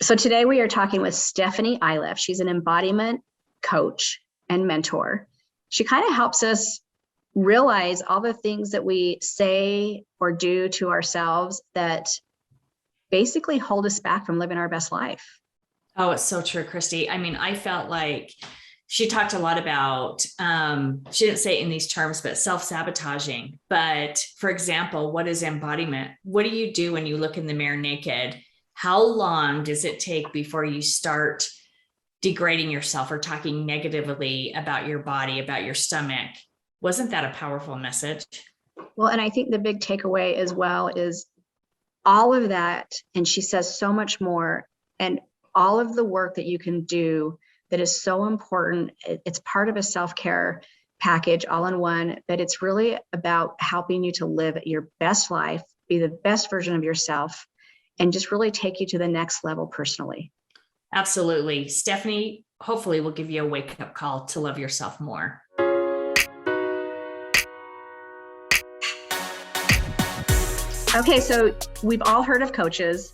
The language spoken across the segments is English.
So today we are talking with Stefhanie Iliff. She's an embodiment coach and mentor. She kind of helps us realize all the things that we say or do to ourselves that basically hold us back from living our best life. Oh, it's so true, Christy. I mean, I felt like she talked a lot about, she didn't say it in these terms, but self-sabotaging. But for example, what is embodiment? What do you do when you look in the mirror naked? How long does it take before you start degrading yourself or talking negatively about your body, about your stomach? Wasn't that a powerful message? Well, and I think the big takeaway as well is all of that, and she says so much more, and all of the work that you can do that is so important. It's part of a self-care package all in one, but it's really about helping you to live your best life, be the best version of yourself, and just really take you to the next level personally. Absolutely. Stefhanie, hopefully will give you a wake-up call to love yourself more. Okay, so we've all heard of coaches,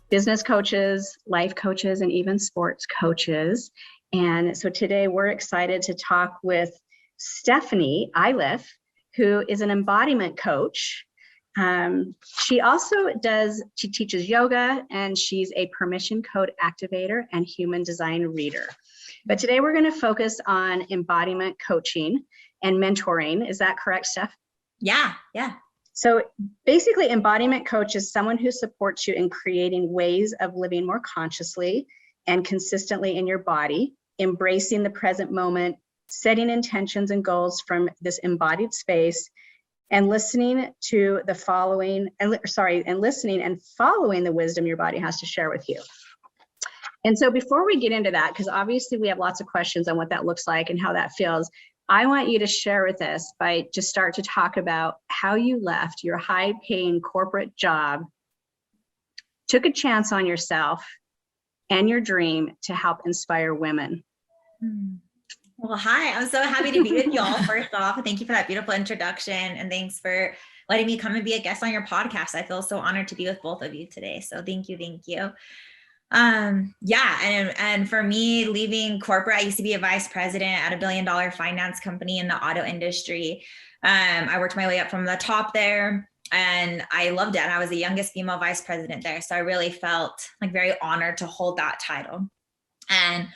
business coaches, life coaches, and even sports coaches. And so today we're excited to talk with Stefhanie Iliff, who is an embodiment coach. She teaches yoga, and she's a permission code activator and human design reader. But today we're going to focus on embodiment coaching and mentoring. Is that correct, Steph? Yeah. So basically, embodiment coach is someone who supports you in creating ways of living more consciously and consistently in your body, embracing the present moment, setting intentions and goals from this embodied space, and listening to the following, and listening and following the wisdom your body has to share with you. And so before we get into that, because obviously we have lots of questions on what that looks like and how that feels, I want you to share with us by just start to talk about how you left your high-paying corporate job, took a chance on yourself and your dream to help inspire women. Well, hi, I'm so happy to be with y'all. First off, thank you for that beautiful introduction, and thanks for letting me come and be a guest on your podcast. I feel so honored to be with both of you today. So thank you. And for me, leaving corporate, I used to be a vice president at a $1 billion finance company in the auto industry. I worked my way up from the top there, and I loved it. And I was the youngest female vice president there. So I really felt like very honored to hold that title. And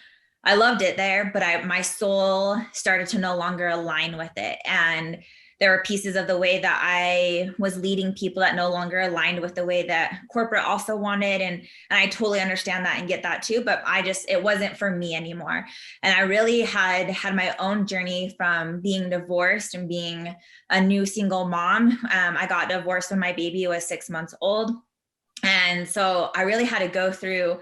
I loved it there, but my soul started to no longer align with it. And there were pieces of the way that I was leading people that no longer aligned with the way that corporate also wanted. And I totally understand that and get that too, but it wasn't for me anymore. And I really had my own journey from being divorced and being a new single mom. I got divorced when my baby was 6 months old. And so I really had to go through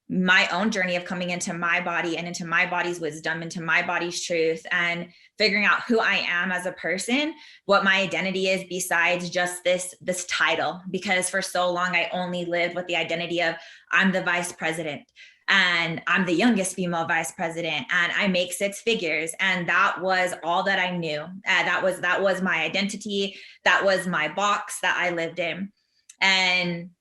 my own journey of coming into my body and into my body's wisdom, into my body's truth, and figuring out who I am as a person, what my identity is besides just this title. Because for so long, I only lived with the identity of I'm the vice president and I'm the youngest female vice president and I make 6 figures. And that was all that I knew. That was my identity. That was my box that I lived in. And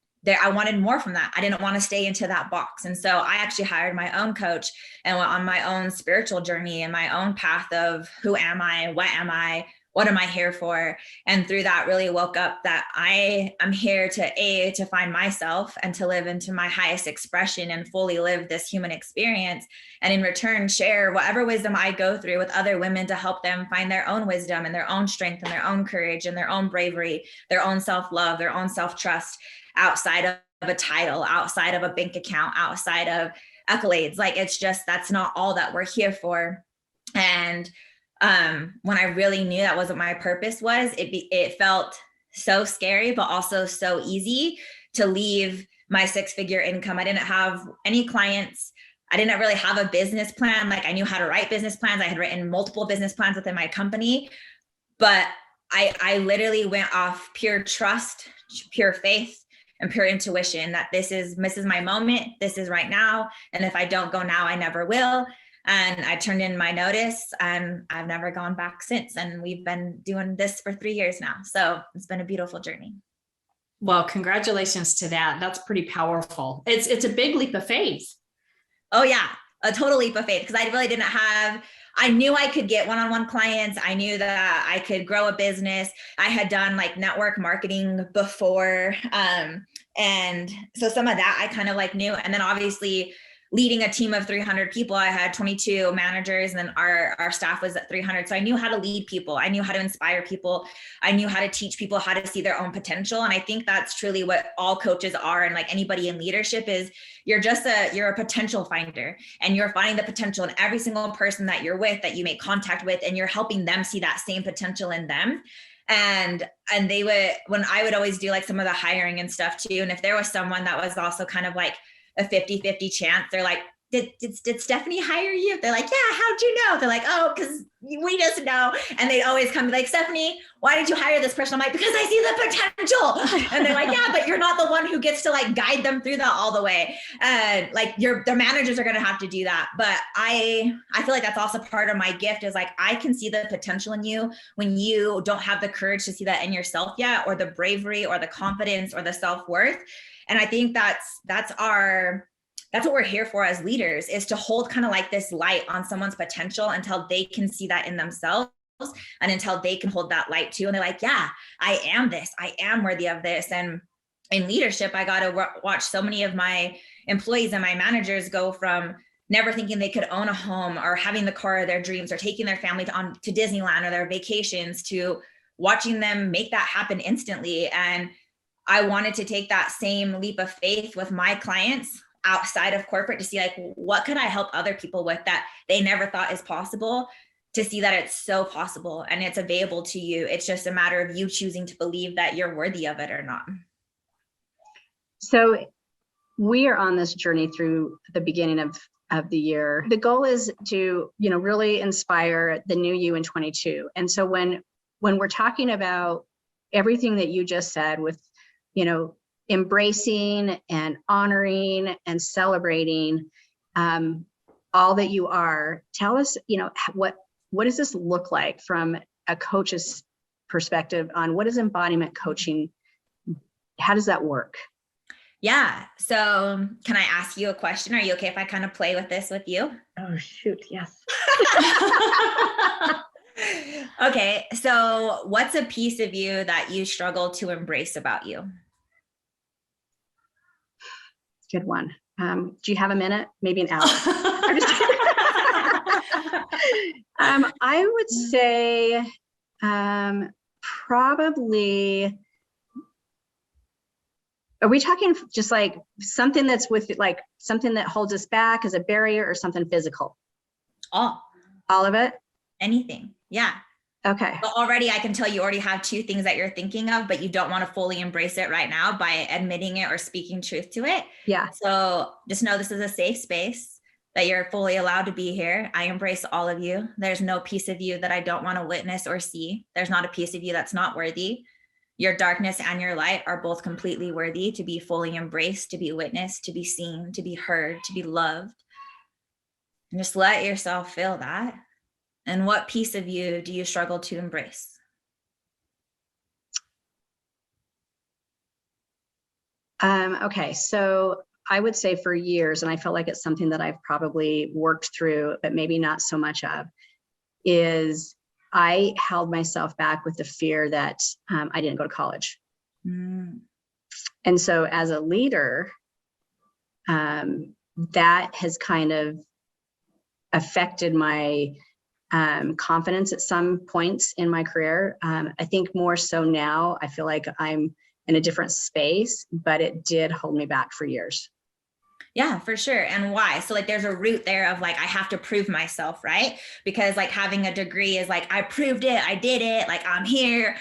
I wanted more from that. I didn't want to stay into that box. And so I actually hired my own coach and went on my own spiritual journey and my own path of who am I? What am I here for? And through that really woke up that I am here to find myself and to live into my highest expression and fully live this human experience. And in return, share whatever wisdom I go through with other women to help them find their own wisdom and their own strength and their own courage and their own bravery, their own self-love, their own self-trust, outside of a title, outside of a bank account, outside of accolades. Like, it's just, that's not all that we're here for. And when I really knew that wasn't my purpose it felt so scary, but also so easy to leave my 6-figure income. I didn't have any clients. I didn't really have a business plan. Like, I knew how to write business plans. I had written multiple business plans within my company, but I literally went off pure trust, pure faith, and pure intuition that this is my moment. This is right now. And if I don't go now, I never will. And I turned in my notice and I've never gone back since. And we've been doing this for 3 years now. So it's been a beautiful journey. Well, congratulations to that. That's pretty powerful. It's a big leap of faith. Oh yeah, a total leap of faith, because I really didn't have, I knew I could get one-on-one clients. I knew that I could grow a business. I had done like network marketing before. And so some of that I kind of like knew. And then obviously leading a team of 300 people, I had 22 managers, and then our staff was at 300. So I knew how to lead people. I knew how to inspire people. I knew how to teach people how to see their own potential. And I think that's truly what all coaches are. And like anybody in leadership is, you're a potential finder, and you're finding the potential in every single person that you're with, that you make contact with, and you're helping them see that same potential in them. And they would, when I would always do like some of the hiring and stuff too. And if there was someone that was also kind of like a 50-50 chance, they're like, did Stefhanie hire you? They're like, yeah, how'd you know? They're like, oh, because we just know. And they'd always come like, Stefhanie, why did you hire this person? I'm like, because I see the potential. And they're like, yeah, but you're not the one who gets to like guide them through that all the way. Like the managers are going to have to do that. But I feel like that's also part of my gift, is like, I can see the potential in you when you don't have the courage to see that in yourself yet, or the bravery or the confidence or the self-worth. And I think that's what we're here for as leaders, is to hold kind of like this light on someone's potential until they can see that in themselves, and until they can hold that light too. And they're like, yeah, I am this, I am worthy of this. And in leadership, I got to watch so many of my employees and my managers go from never thinking they could own a home, or having the car of their dreams, or taking their family to Disneyland or their vacations, to watching them make that happen instantly. And I wanted to take that same leap of faith with my clients outside of corporate, to see like, what could I help other people with that they never thought is possible, to see that it's so possible and it's available to you. It's just a matter of you choosing to believe that you're worthy of it or not. So we are on this journey through the beginning of the year. The goal is to, really inspire the new you in 22. And so when we're talking about everything that you just said with, embracing and honoring and celebrating all that you are, tell us, what does this look like from a coach's perspective on what is embodiment coaching? How does that work? Yeah. So can I ask you a question? Are you okay if I kind of play with this with you? Oh, shoot. Yes. Okay. So what's a piece of you that you struggle to embrace about you? Good one. Do you have a minute? Maybe an hour? I would say probably, are we talking just like something that's with like something that holds us back as a barrier, or something physical? All of it? Anything. Yeah. Okay. But already I can tell you already have two things that you're thinking of, but you don't want to fully embrace it right now by admitting it or speaking truth to it. Yeah. So just know this is a safe space, that you're fully allowed to be here. I embrace all of you. There's no piece of you that I don't want to witness or see. There's not a piece of you that's not worthy. Your darkness and your light are both completely worthy to be fully embraced, to be witnessed, to be seen, to be heard, to be loved. And just let yourself feel that. And what piece of you do you struggle to embrace? Okay, so I would say for years, and I felt like it's something that I've probably worked through, but maybe not so much of, is I held myself back with the fear that I didn't go to college. And so as a leader, that has kind of affected my confidence at some points in my career. I think more so now, I feel like I'm in a different space, but it did hold me back for years. Yeah, for sure. And why? So like there's a root there of like, I have to prove myself, right? Because like having a degree is like, I proved it, I did it, like I'm here.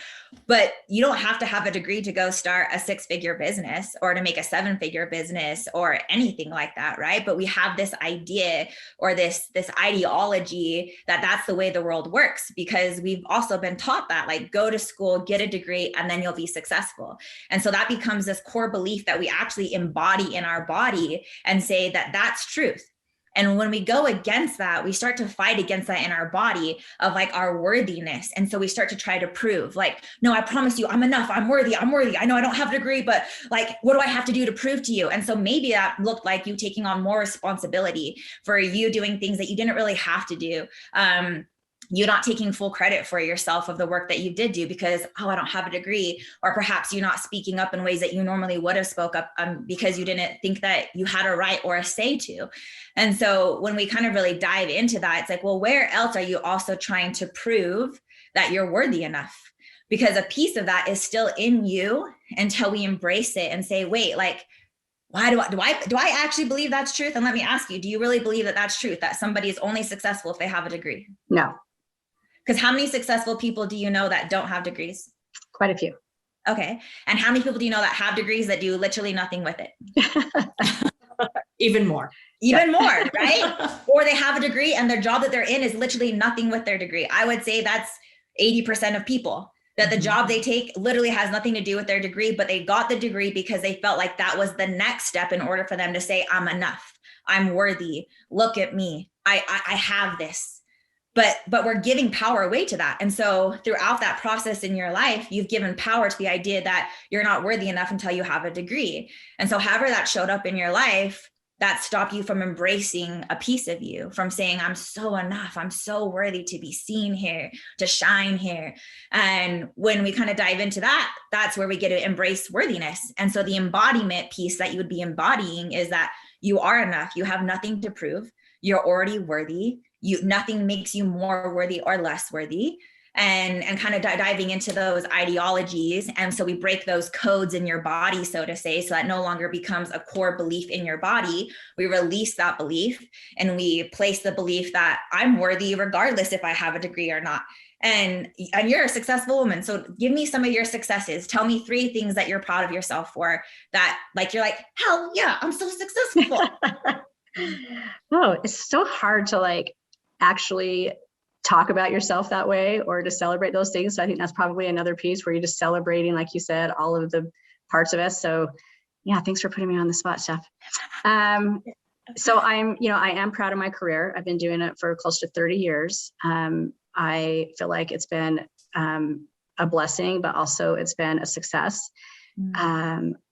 But you don't have to have a degree to go start a 6-figure business or to make a 7-figure business or anything like that, right? But we have this idea or this ideology that that's the way the world works, because we've also been taught that, like, go to school, get a degree, and then you'll be successful. And so that becomes this core belief that we actually embody in our body and say that that's truth. And when we go against that, we start to fight against that in our body of like our worthiness. And so we start to try to prove like, no, I promise you, I'm enough. I'm worthy. I'm worthy. I know I don't have a degree, but like, what do I have to do to prove to you? And so maybe that looked like you taking on more responsibility, for you doing things that you didn't really have to do. You're not taking full credit for yourself of the work that you did do because, oh, I don't have a degree, or perhaps you're not speaking up in ways that you normally would have spoke up because you didn't think that you had a right or a say to. And so when we kind of really dive into that, it's like, well, where else are you also trying to prove that you're worthy enough? Because a piece of that is still in you until we embrace it and say, wait, like, why do I actually believe that's truth? And let me ask you, do you really believe that that's truth, that somebody is only successful if they have a degree? No. Because how many successful people do you know that don't have degrees? Quite a few. Okay. And how many people do you know that have degrees that do literally nothing with it? Even more. Even more, right? Or they have a degree and their job that they're in is literally nothing with their degree. I would say that's 80% of people, that the job they take literally has nothing to do with their degree, but they got the degree because they felt like that was the next step in order for them to say, I'm enough, I'm worthy, look at me, I have this. But we're giving power away to that. And so throughout that process in your life, you've given power to the idea that you're not worthy enough until you have a degree. And so however that showed up in your life, that stopped you from embracing a piece of you, from saying, I'm so enough, I'm so worthy to be seen here, to shine here. And when we kind of dive into that, that's where we get to embrace worthiness. And so the embodiment piece that you would be embodying is that you are enough, you have nothing to prove, you're already worthy. Nothing makes you more worthy or less worthy, and kind of diving into those ideologies. And so we break those codes in your body, so to say, so that no longer becomes a core belief in your body. We release that belief and we place the belief that I'm worthy regardless if I have a degree or not. And you're a successful woman. So give me some of your successes. Tell me 3 things that you're proud of yourself for, that like, you're like, hell yeah, I'm so successful. Oh, it's so hard to like actually talk about yourself that way or to celebrate those things. So I think that's probably another piece where you're just celebrating, like you said, all of the parts of us. So yeah, thanks for putting me on the spot, Steph. So I am proud of my career. I've been doing it for close to 30 years. I feel like it's been a blessing, but also it's been a success.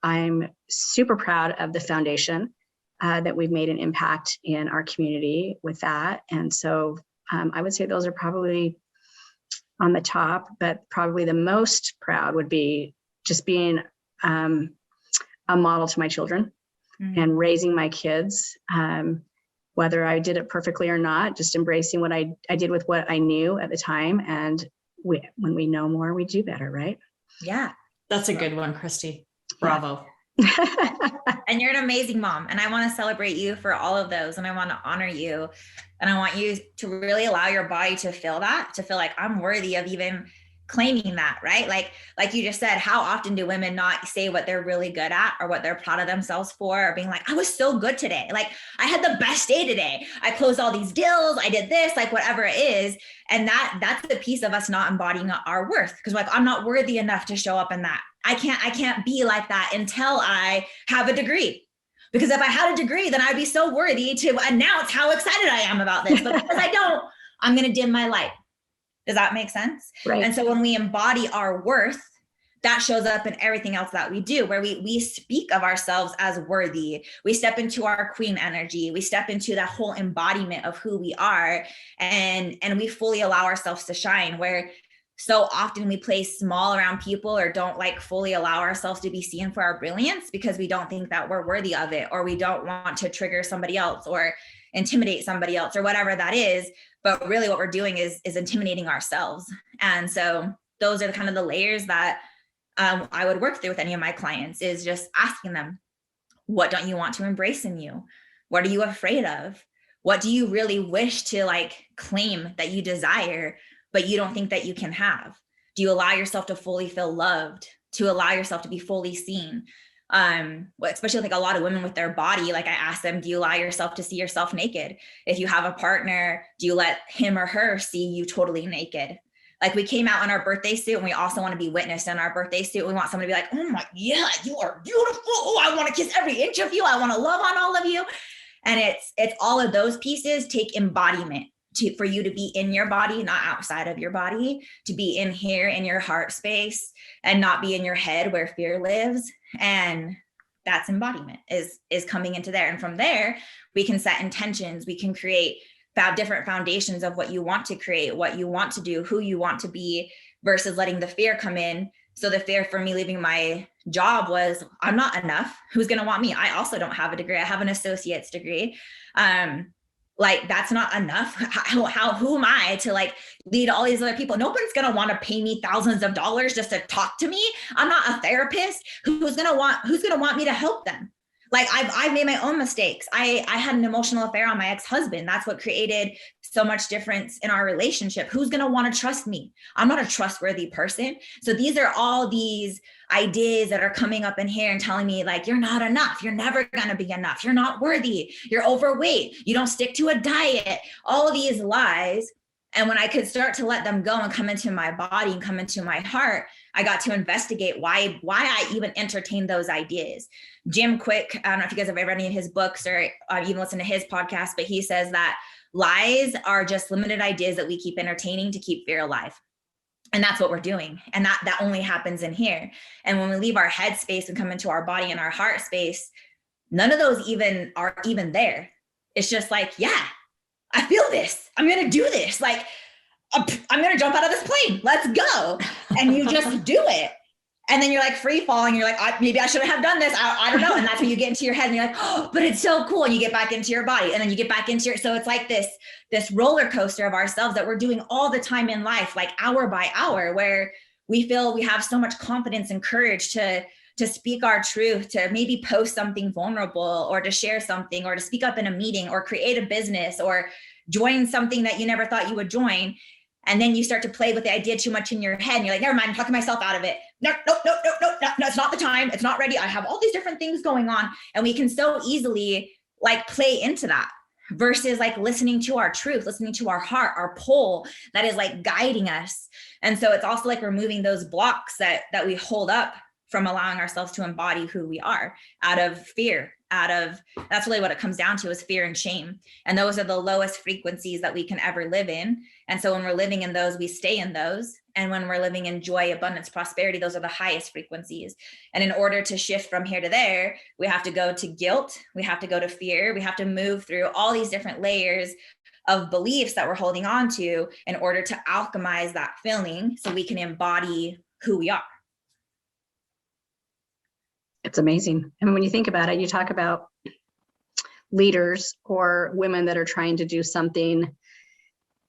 I'm super proud of the foundation that we've made an impact in our community with that. And so I would say those are probably on the top, but probably the most proud would be just being a model to my children and raising my kids, whether I did it perfectly or not, just embracing what I did with what I knew at the time. And when we know more, we do better, right? Yeah. That's a good one, Christy. Bravo. And you're an amazing mom. And I want to celebrate you for all of those. And I want to honor you. And I want you to really allow your body to feel that, to feel like I'm worthy of even claiming that, right? Like you just said, how often do women not say what they're really good at or what they're proud of themselves for, or being like, I was so good today. Like I had the best day today. I closed all these deals. I did this, like whatever it is. And that's the piece of us not embodying our worth. Because like, I'm not worthy enough to show up in that. I can't be like that until I have a degree. Because if I had a degree, then I'd be so worthy to announce how excited I am about this. But because I don't, I'm going to dim my light. Does that make sense? Right. And so when we embody our worth, that shows up in everything else that we do, where we speak of ourselves as worthy. We step into our queen energy. We step into that whole embodiment of who we are, and we fully allow ourselves to shine, where so often we play small around people or don't like fully allow ourselves to be seen for our brilliance because we don't think that we're worthy of it, or we don't want to trigger somebody else or intimidate somebody else or whatever that is. But really what we're doing is intimidating ourselves. And so those are kind of the layers that I would work through with any of my clients, is just asking them, what don't you want to embrace in you? What are you afraid of? What do you really wish to like claim that you desire, but you don't think that you can have? Do you allow yourself to fully feel loved, to allow yourself to be fully seen? Especially like a lot of women with their body, like I ask them, do you allow yourself to see yourself naked? If you have a partner, do you let him or her see you totally naked? Like we came out in our birthday suit and we also want to be witnessed in our birthday suit. We want someone to be like, oh my, yeah, you are beautiful. Oh, I want to kiss every inch of you. I want to love on all of you. And it's all of those pieces take embodiment for you to be in your body, not outside of your body, to be in here in your heart space and not be in your head where fear lives. And that's embodiment is coming into there. And from there, we can set intentions. We can create different foundations of what you want to create, what you want to do, who you want to be, versus letting the fear come in. So the fear for me leaving my job was, I'm not enough. Who's going to want me? I also don't have a degree. I have an associate's degree. Like, that's not enough. Who am I to like lead all these other people? Nobody's going to want to pay me thousands of dollars just to talk to me. I'm not a therapist. Who's going to want me to help them? Like, I've made my own mistakes. I had an emotional affair on my ex-husband. That's what created so much difference in our relationship. Who's going to want to trust me? I'm not a trustworthy person. So these are all these ideas that are coming up in here and telling me like, you're not enough. You're never going to be enough. You're not worthy. You're overweight. You don't stick to a diet. All of these lies. And when I could start to let them go and come into my body and come into my heart, I got to investigate why I even entertained those ideas. Jim Quick, I don't know if you guys have ever read any of his books or even listened to his podcast, but he says that lies are just limited ideas that we keep entertaining to keep fear alive. And that's what we're doing. And that only happens in here. And when we leave our head space and come into our body and our heart space, none of those are even there. It's just like, yeah, I feel this. I'm going to do this. Like, I'm going to jump out of this plane. Let's go. And you just do it. And then you're like free falling. You're like, maybe I shouldn't have done this. I don't know. And that's when you get into your head and you're like, oh, but it's so cool. And you get back into your body and then you get back into so it's like this roller coaster of ourselves that we're doing all the time in life, like hour by hour, where we feel we have so much confidence and courage to speak our truth, to maybe post something vulnerable or to share something or to speak up in a meeting or create a business or join something that you never thought you would join. And then you start to play with the idea too much in your head and you're like, never mind, I'm talking myself out of it. No, it's not the time. It's not ready. I have all these different things going on. And we can so easily like play into that versus like listening to our truth, listening to our heart, our pull that is like guiding us. And so it's also like removing those blocks that we hold up from allowing ourselves to embody who we are out of fear, that's really what it comes down to, is fear and shame. And those are the lowest frequencies that we can ever live in. And so when we're living in those, we stay in those. And when we're living in joy, abundance, prosperity, those are the highest frequencies. And in order to shift from here to there, we have to go to guilt. We have to go to fear. We have to move through all these different layers of beliefs that we're holding on to in order to alchemize that feeling so we can embody who we are. It's amazing. I mean, when you think about it, you talk about leaders or women that are trying to do something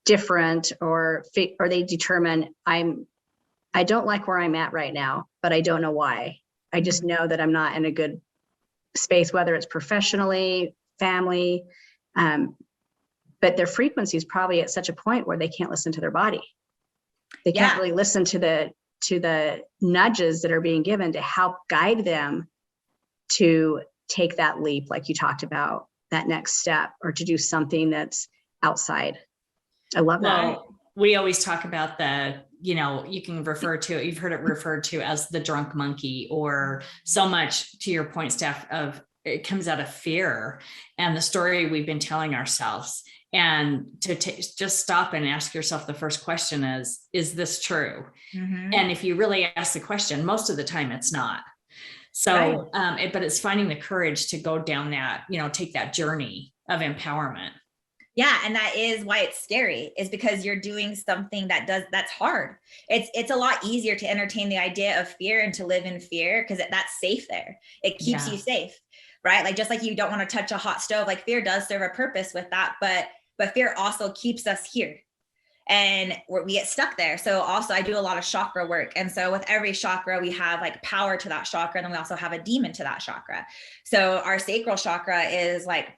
different or they determine I don't like where I'm at right now, but I don't know why. I just know that I'm not in a good space, whether it's professionally, family, but their frequency is probably at such a point where they can't listen to their body. They can't really listen to the nudges that are being given to help guide them to take that leap, like you talked about, that next step, or to do something that's outside. I love that. We always talk about you can you've heard it referred to as the drunk monkey, or so much to your point, Steph, of it comes out of fear and the story we've been telling ourselves. And to just stop and ask yourself the first question is this true? Mm-hmm. And if you really ask the question, most of the time it's not. So, right. But it's finding the courage to go down that, take that journey of empowerment. Yeah. And that is why it's scary, is because you're doing something that's hard. It's a lot easier to entertain the idea of fear and to live in fear because that's safe there. It keeps you safe, right? Like, just like you don't want to touch a hot stove, like fear does serve a purpose with that, but fear also keeps us here and we get stuck there. So also I do a lot of chakra work. And so with every chakra, we have like power to that chakra. And then we also have a demon to that chakra. So our sacral chakra is like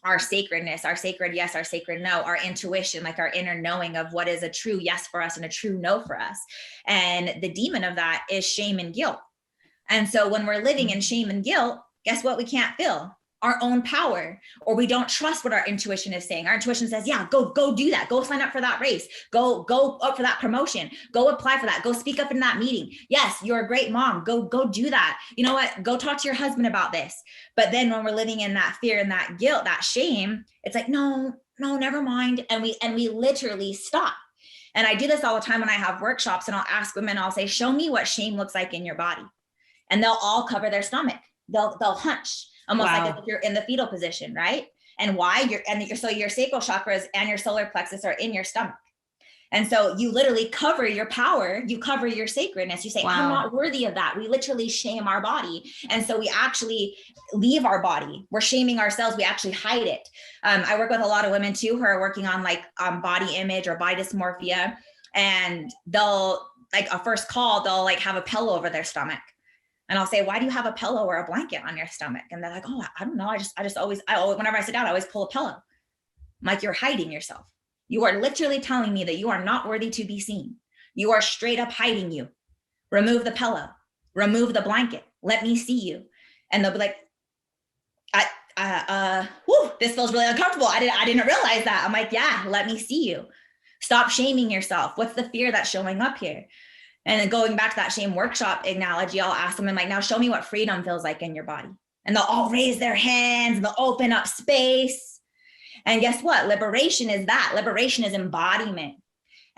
our sacredness, our sacred yes, our sacred no, our intuition, like our inner knowing of what is a true yes for us and a true no for us. And the demon of that is shame and guilt. And so when we're living in shame and guilt, guess what we can't feel? our own power, or we don't trust what our intuition is saying. Our intuition says, yeah, go do that. Go sign up for that race. Go up for that promotion. Go apply for that. Go speak up in that meeting. Yes, you're a great mom. Go do that. You know what? Go talk to your husband about this. But then when we're living in that fear and that guilt, that shame, it's like, no, never mind. And we literally stop. And I do this all the time when I have workshops, and I'll ask women, I'll say, show me what shame looks like in your body. And they'll all cover their stomach. They'll hunch, almost like as if you're in the fetal position, right? And why? So your sacral chakras and your solar plexus are in your stomach. And so you literally cover your power, you cover your sacredness. You say, I'm not worthy of that. We literally shame our body. And so we actually leave our body. We're shaming ourselves. We actually hide it. I work with a lot of women too, who are working on body image or body dysmorphia. And they'll, like a first call, they'll like have a pillow over their stomach. And I'll say, why do you have a pillow or a blanket on your stomach? And they're like, oh, I don't know. I just always, whenever I sit down, I always pull a pillow. I'm like, you're hiding yourself. You are literally telling me that you are not worthy to be seen. You are straight up hiding you. Remove the pillow, remove the blanket. Let me see you. And they'll be like, this feels really uncomfortable. I didn't realize that. I'm like, yeah, let me see you. Stop shaming yourself. What's the fear that's showing up here? And then going back to that shame workshop analogy, I'll ask them, now show me what freedom feels like in your body. And they'll all raise their hands and they'll open up space. And guess what? Liberation is that. Liberation is embodiment.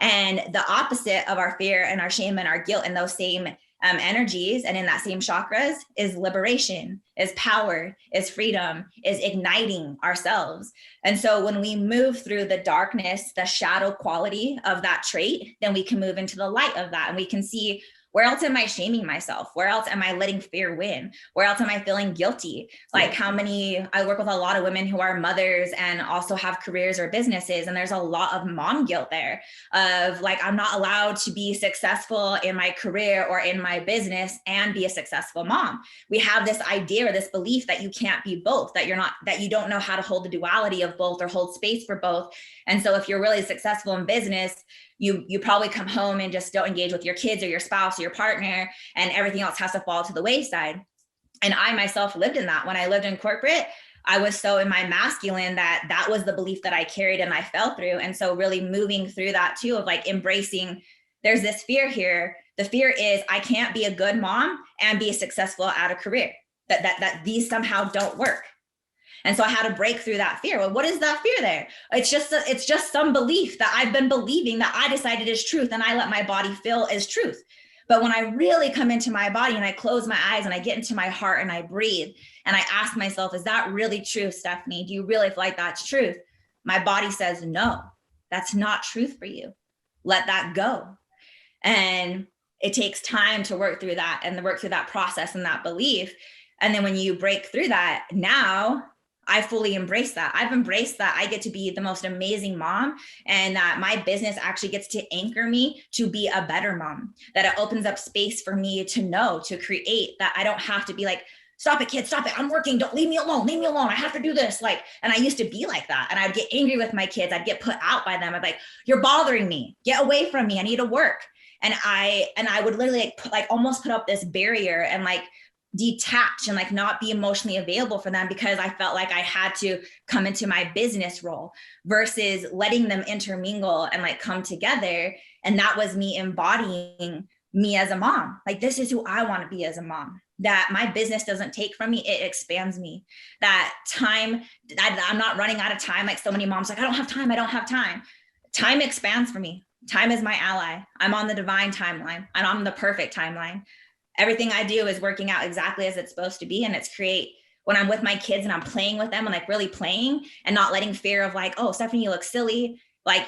And the opposite of our fear and our shame and our guilt and those same energies and in that same chakras is liberation, is power, is freedom, is igniting ourselves. And so when we move through the darkness, the shadow quality of that trait, then we can move into the light of that. And we can see, where else am I shaming myself? Where else am I letting fear win? Where else am I feeling guilty? Like I work with a lot of women who are mothers and also have careers or businesses. And there's a lot of mom guilt there of like, I'm not allowed to be successful in my career or in my business and be a successful mom. We have this idea or this belief that you can't be both, that you don't know how to hold the duality of both or hold space for both. And so if you're really successful in business, you probably come home and just don't engage with your kids or your spouse or your partner, and everything else has to fall to the wayside. And I myself lived in that. When I lived in corporate, I was so in my masculine that was the belief that I carried and I fell through. And so really moving through that too, of like embracing, there's this fear here. The fear is I can't be a good mom and be successful at a career, that these somehow don't work. And so I had to break through that fear. Well, what is that fear there? It's just some belief that I've been believing that I decided is truth and I let my body feel as truth. But when I really come into my body and I close my eyes and I get into my heart and I breathe and I ask myself, is that really true, Stephanie? Do you really feel like that's truth? My body says, no, that's not truth for you. Let that go. And it takes time to work through that and to work through that process and that belief. And then when you break through that, now I fully embrace that. I've embraced that I get to be the most amazing mom, and that my business actually gets to anchor me to be a better mom, that it opens up space for me to know, to create, that I don't have to be like, stop it, kid, stop it. I'm working. Don't leave me alone. Leave me alone. I have to do this. And I used to be like that. And I'd get angry with my kids. I'd get put out by them. I'd be like, you're bothering me. Get away from me. I need to work. And I would literally almost put up this barrier and detach and not be emotionally available for them, because I felt like I had to come into my business role versus letting them intermingle and come together. And that was me embodying me as a mom. This is who I want to be as a mom, that my business doesn't take from me, it expands me. That time, I'm not running out of time. So many moms I don't have time. I don't have time. Time expands for me. Time is my ally. I'm on the divine timeline. I'm on the perfect timeline. Everything I do is working out exactly as it's supposed to be. And it's when I'm with my kids and I'm playing with them and really playing and not letting fear of oh, Stephanie, you look silly.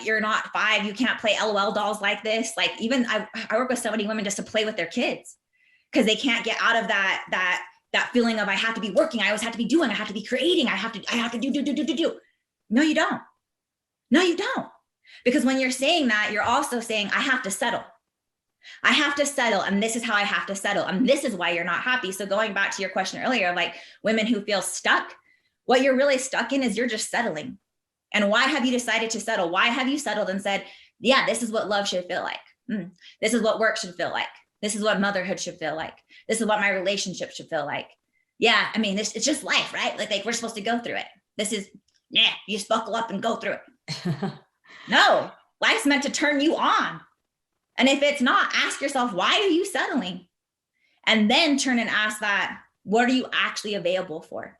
You're not 5. You can't play LOL dolls like this. Even I work with so many women just to play with their kids because they can't get out of that feeling of I have to be working. I always have to be doing, I have to be creating. I have to do. No, you don't. No, you don't. Because when you're saying that, you're also saying, I have to settle. I have to settle. And this is how I have to settle. And this is why you're not happy. So going back to your question earlier of women who feel stuck, what you're really stuck in is you're just settling. And why have you decided to settle? Why have you settled and said, yeah, this is what love should feel like. This is what work should feel like. This is what motherhood should feel like. This is what my relationship should feel like. Yeah. I mean, it's just life, right? Like we're supposed to go through it. This is, yeah, you just buckle up and go through it. No, life's meant to turn you on. And if it's not, ask yourself, why are you settling? And then turn and ask that, what are you actually available for?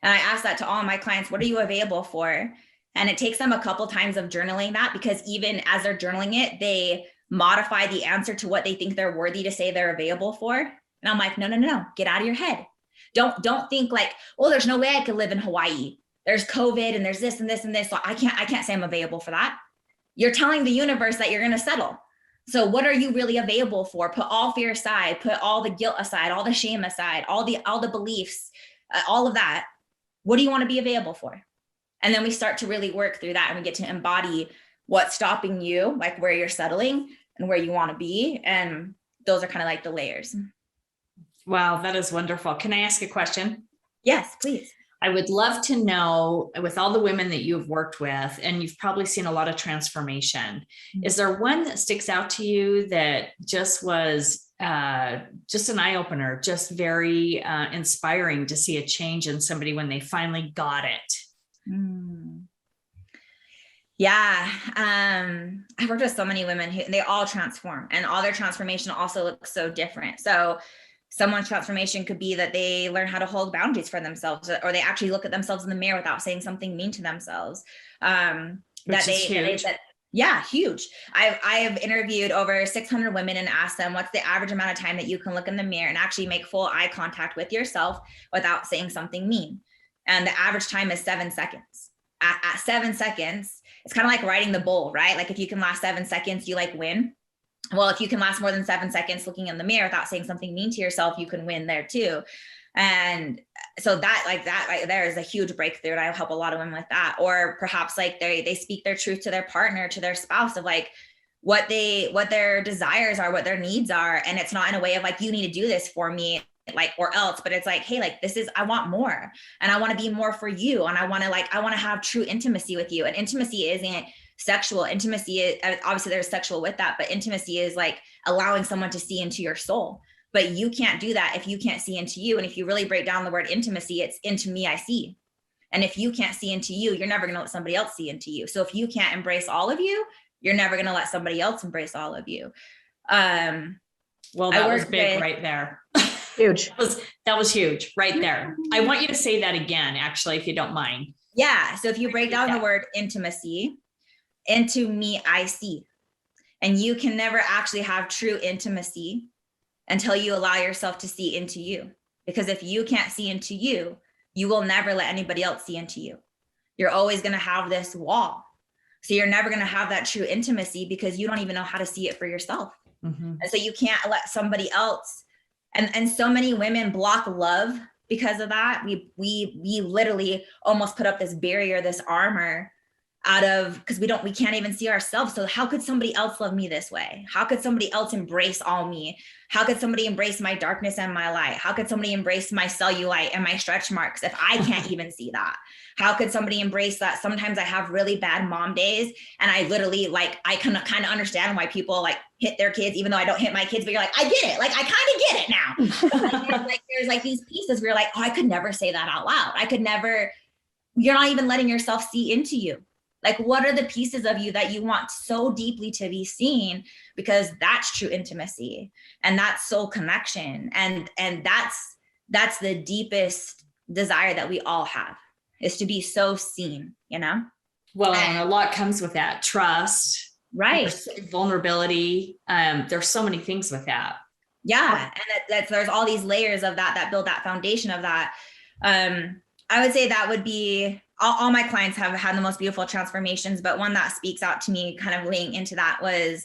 And I ask that to all my clients, what are you available for? And it takes them a couple times of journaling that, because even as they're journaling it, they modify the answer to what they think they're worthy to say they're available for. And I'm like, no, get out of your head. Don't think like, oh, there's no way I could live in Hawaii. There's COVID and there's this and this and this. So I can't say I'm available for that. You're telling the universe that you're going to settle. So what are you really available for? Put all fear aside, put all the guilt aside, all the shame aside, all the beliefs, all of that. What do you want to be available for? And then we start to really work through that, and we get to embody what's stopping you, like where you're settling and where you want to be. And those are kind of like the layers. Wow, that is wonderful. Can I ask a question? Yes, please. I would love to know, with all the women that you've worked with, and you've probably seen a lot of transformation, is there one that sticks out to you that just was just an eye-opener, just very inspiring to see a change in somebody when they finally got it? Yeah. I've worked with so many women who they all transform, and all their transformation also looks so different. So someone's transformation could be that they learn how to hold boundaries for themselves, or they actually look at themselves in the mirror without saying something mean to themselves. Huge. Yeah, huge. I've interviewed over 600 women and asked them, what's the average amount of time that you can look in the mirror and actually make full eye contact with yourself without saying something mean? And the average time is 7 seconds. At 7 seconds, it's kind of like riding the bull, right? Like if you can last 7 seconds, you like win. Well, if you can last more than 7 seconds looking in the mirror without saying something mean to yourself, you can win there too. And so that right there is a huge breakthrough. And I help a lot of women with that. Or perhaps like they speak their truth to their partner, to their spouse, of like what their desires are, what their needs are. And it's not in a way of like, you need to do this for me, like, or else, but it's like, hey, like I want more, and I want to be more for you. And I want to have true intimacy with you. And intimacy isn't sexual. Intimacy is, obviously there's sexual with that, but intimacy is like allowing someone to see into your soul. But you can't do that if you can't see into you. And if you really break down the word intimacy, it's into me, I see. And if you can't see into you, you're never going to let somebody else see into you. So if you can't embrace all of you, you're never going to let somebody else embrace all of you. Well, that was big right there. Huge. That was huge right there. I want you to say that again, actually, if you don't mind. Yeah. So if you break down the word intimacy, into me, I see. And you can never actually have true intimacy until you allow yourself to see into you. Because if you can't see into you, you will never let anybody else see into you. You're always going to have this wall. So you're never going to have that true intimacy because you don't even know how to see it for yourself. Mm-hmm. And so you can't let somebody else. And so many women block love because of that. We literally almost put up this barrier, this armor, because we can't even see ourselves. So how could somebody else love me this way? How could somebody else embrace all me? How could somebody embrace my darkness and my light? How could somebody embrace my cellulite and my stretch marks if I can't even see that? How could somebody embrace that? Sometimes I have really bad mom days, and I literally I can kind of understand why people like hit their kids, even though I don't hit my kids, but you're like, I get it. Like, I kind of get it now. There's like these pieces where you're like, oh, I could never say that out loud. You're not even letting yourself see into you. Like, what are the pieces of you that you want so deeply to be seen? Because that's true intimacy, and that's soul connection. And that's the deepest desire that we all have, is to be so seen, you know? Well, and a lot comes with that. Trust, right? Vulnerability. There's so many things with that. Yeah. And there's all these layers of that build that foundation of that. I would say that would be, all my clients have had the most beautiful transformations, but one that speaks out to me kind of laying into that was,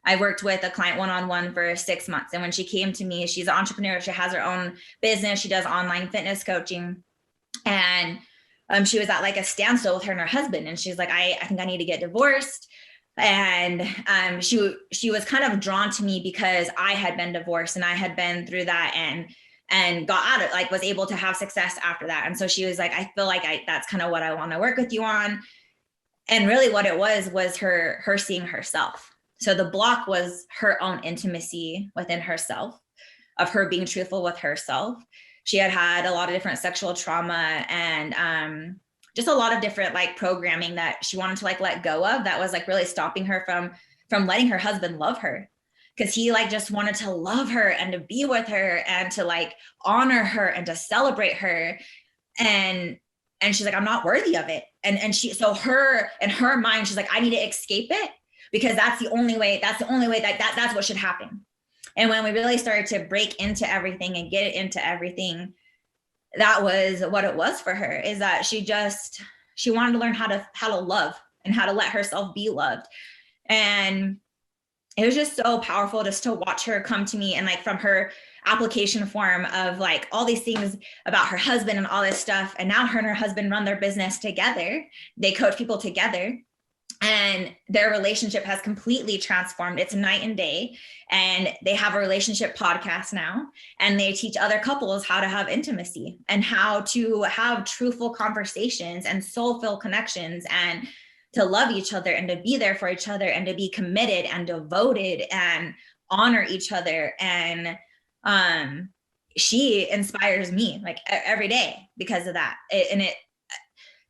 I worked with a client one-on-one for 6 months. And when she came to me, she's an entrepreneur. She has her own business. She does online fitness coaching. And she was at like a standstill with her and her husband. And she's like, I think I need to get divorced. And she was kind of drawn to me because I had been divorced and I had been through that and got out of was able to have success after that. And so she was like, I feel like that's kind of what I want to work with you on. And really what it was her seeing herself. So the block was her own intimacy within herself, of her being truthful with herself. She had had a lot of different sexual trauma and just a lot of different like programming that she wanted to like let go of, that was like really stopping her from letting her husband love her. Because he like just wanted to love her and to be with her and to like honor her and to celebrate her. And she's like, I'm not worthy of it. And she, so her, in her mind, she's like, I need to escape it because that's the only way that's what should happen. And when we really started to break into everything and get into everything, that was what it was for her, is that she wanted to learn how to love and how to let herself be loved. And it was just so powerful just to watch her come to me and like from her application form of like all these things about her husband and all this stuff. And now her and her husband run their business together. They coach people together and their relationship has completely transformed. It's night and day. And they have a relationship podcast now, and they teach other couples how to have intimacy and how to have truthful conversations and soul-filled connections and to love each other and to be there for each other and to be committed and devoted and honor each other. And she inspires me like every day because of that.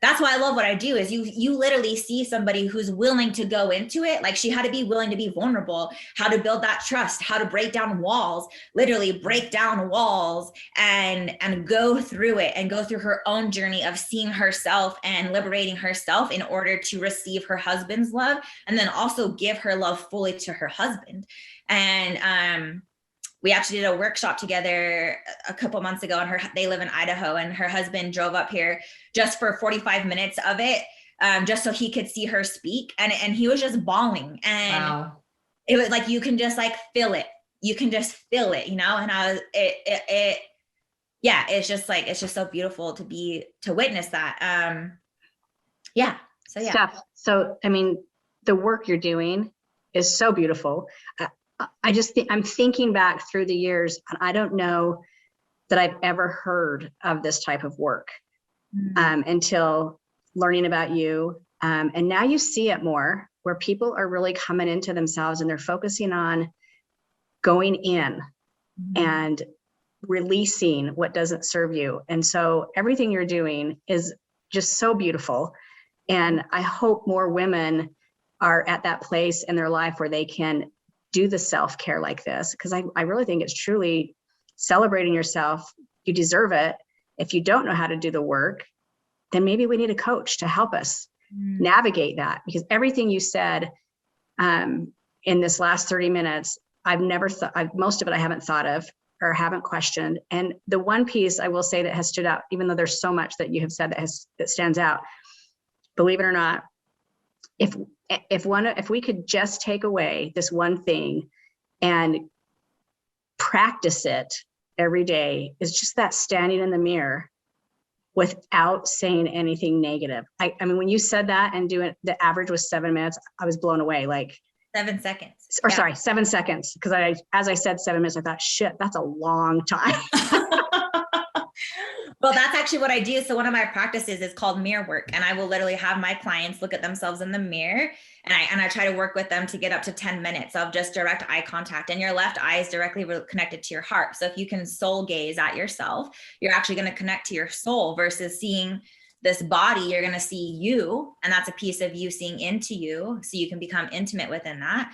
That's why I love what I do, is you literally see somebody who's willing to go into it. Like she had to be willing to be vulnerable, how to build that trust, how to break down walls, literally break down walls and go through it and go through her own journey of seeing herself and liberating herself in order to receive her husband's love. And then also give her love fully to her husband. And, we actually did a workshop together a couple months ago, and they live in Idaho, and her husband drove up here just for 45 minutes of it, just so he could see her speak. And he was just bawling. And wow. It was like, you can just like feel it. You can just feel it, you know? And yeah, it's just so beautiful to witness that. Yeah. So yeah. Steph, so, I mean, the work you're doing is so beautiful. I just think I'm thinking back through the years, and I don't know that I've ever heard of this type of work until learning about you. And now you see it more, where people are really coming into themselves and they're focusing on going in and releasing what doesn't serve you. And so everything you're doing is just so beautiful. And I hope more women are at that place in their life where they can do the self-care like this, because I really think it's truly celebrating yourself. You deserve it. If you don't know how to do the work, then maybe we need a coach to help us navigate that, because everything you said in this last 30 minutes, I've never thought, most of it I haven't thought of or haven't questioned. And the one piece I will say that has stood out, even though there's so much that you have said that stands out, believe it or not, if we could just take away this one thing and practice it every day, is just that standing in the mirror without saying anything negative. I mean, when you said that and doing the average was 7 minutes, I was blown away. Like 7 seconds. Or yeah. Sorry, 7 seconds. Because as I said 7 minutes, I thought, shit, that's a long time. Well, that's actually what I do. So one of my practices is called mirror work. And I will literally have my clients look at themselves in the mirror. And I try to work with them to get up to 10 minutes of just direct eye contact. And your left eye is directly connected to your heart. So if you can soul gaze at yourself, you're actually going to connect to your soul versus seeing this body. You're going to see you. And that's a piece of you seeing into you. So you can become intimate within that.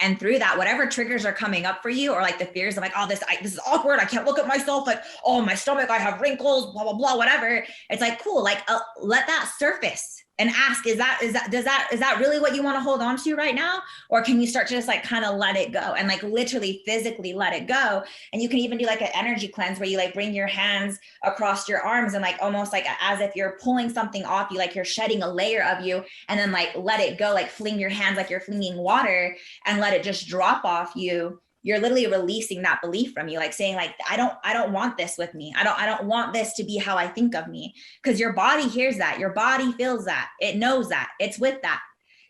And through that, whatever triggers are coming up for you, or like the fears of like, oh, this is awkward. I can't look at myself. Like, oh, my stomach, I have wrinkles, blah, blah, blah, whatever. It's like, cool. Like, let that surface and ask, is that really what you want to hold on to right now? Or can you start to just like kind of let it go and like literally physically let it go? And you can even do like an energy cleanse where you like bring your hands across your arms and like almost like as if you're pulling something off you, like you're shedding a layer of you, and then like let it go, like fling your hands like you're flinging water and let it just drop off you. You're literally releasing that belief from you, like saying like, I don't want this with me. I don't want this to be how I think of me, because your body hears that. Your body feels that. It knows that. It's with that.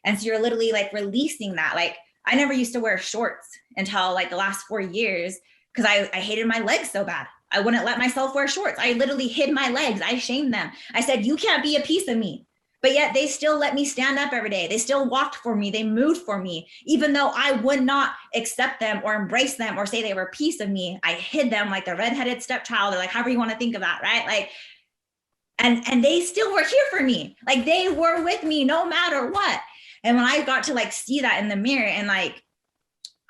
And so you're literally like releasing that. Like I never used to wear shorts until like the last 4 years because I hated my legs so bad. I wouldn't let myself wear shorts. I literally hid my legs. I shamed them. I said, you can't be a piece of me. but yet they still let me stand up every day. They still walked for me. They moved for me, even though I would not accept them or embrace them or say they were a piece of me. I hid them like the redheaded stepchild, or like however you want to think of that, right? Like, and they still were here for me. Like they were with me no matter what. And when I got to like see that in the mirror, and like,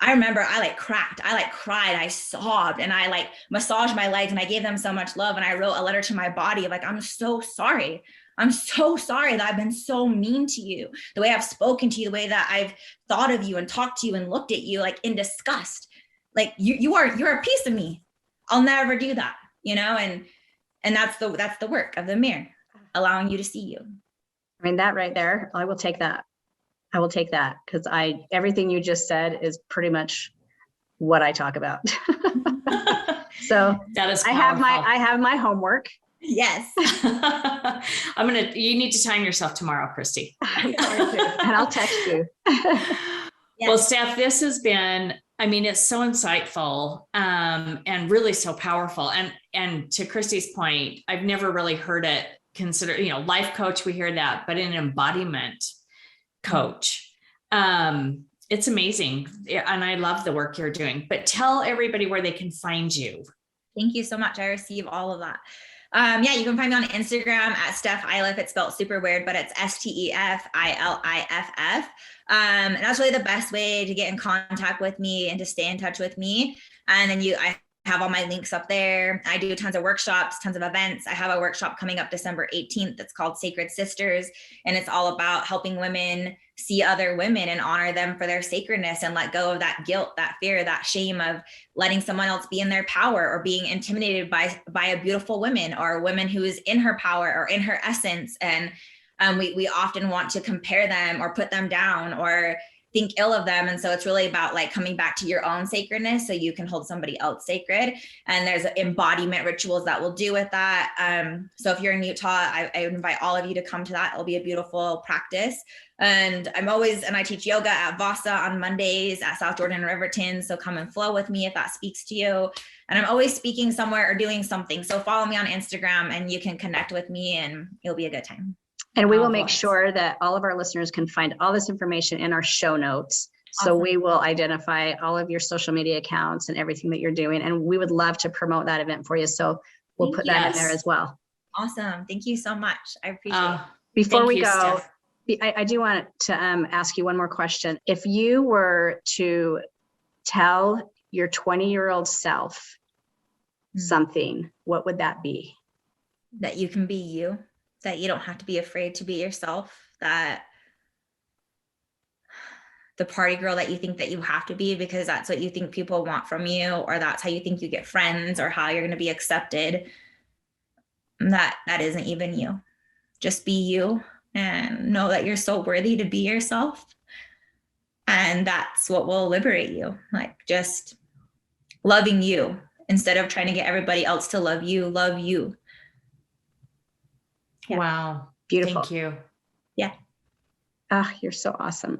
I remember I like cracked, I like cried, I sobbed, and I like massaged my legs, and I gave them so much love. And I wrote a letter to my body of like, I'm so sorry. I'm so sorry that I've been so mean to you, the way I've spoken to you, the way that I've thought of you and talked to you and looked at you like in disgust. Like you're a piece of me. I'll never do that, you know? And that's the work of the mirror, allowing you to see you. I mean, that right there, I will take that. I will take that, because everything you just said is pretty much what I talk about. So that is powerful. I have my homework. Yes. You need to time yourself tomorrow, Christy. I'm going to, and I'll text you. Yes. Well, Steph, this has been, I mean, it's so insightful, and really so powerful. And to Christy's point, I've never really heard it considered, you know, life coach, we hear that, but an embodiment coach. It's amazing. And I love the work you're doing, but tell everybody where they can find you. Thank you so much. I receive all of that. Yeah, you can find me on Instagram at Steph Iliff. It's spelled super weird, but it's Stefilliff. And that's really the best way to get in contact with me and to stay in touch with me. And then I have all my links up there. I do tons of workshops, tons of events. I have a workshop coming up December 18th. That's called Sacred Sisters. And it's all about helping women see other women and honor them for their sacredness and let go of that guilt, that fear, that shame of letting someone else be in their power or being intimidated by a beautiful woman or a woman who is in her power or in her essence. And we often want to compare them or put them down or think ill of them. And so it's really about like coming back to your own sacredness so you can hold somebody else sacred. And there's embodiment rituals that will do with that. So if you're in Utah, I invite all of you to come to that. It'll be a beautiful practice. And I teach yoga at Vasa on Mondays at South Jordan and Riverton. So come and flow with me if that speaks to you. And I'm always speaking somewhere or doing something. So follow me on Instagram and you can connect with me and it'll be a good time. And we will make sure that all of our listeners can find all this information in our show notes. So awesome. We will identify all of your social media accounts and everything that you're doing. And we would love to promote that event for you. So we'll put that in there as well. Awesome. Thank you so much. I appreciate it. Before we go, I do want to ask you one more question. If you were to tell your 20-year-old self something, what would that be? That you can be you. That you don't have to be afraid to be yourself, that the party girl that you think that you have to be because that's what you think people want from you, or that's how you think you get friends or how you're going to be accepted, that isn't even you. Just be you and know that you're so worthy to be yourself. And that's what will liberate you. Like just loving you instead of trying to get everybody else to love you, love you. Yeah. Wow. Beautiful. Thank you. Yeah. Ah, you're so awesome.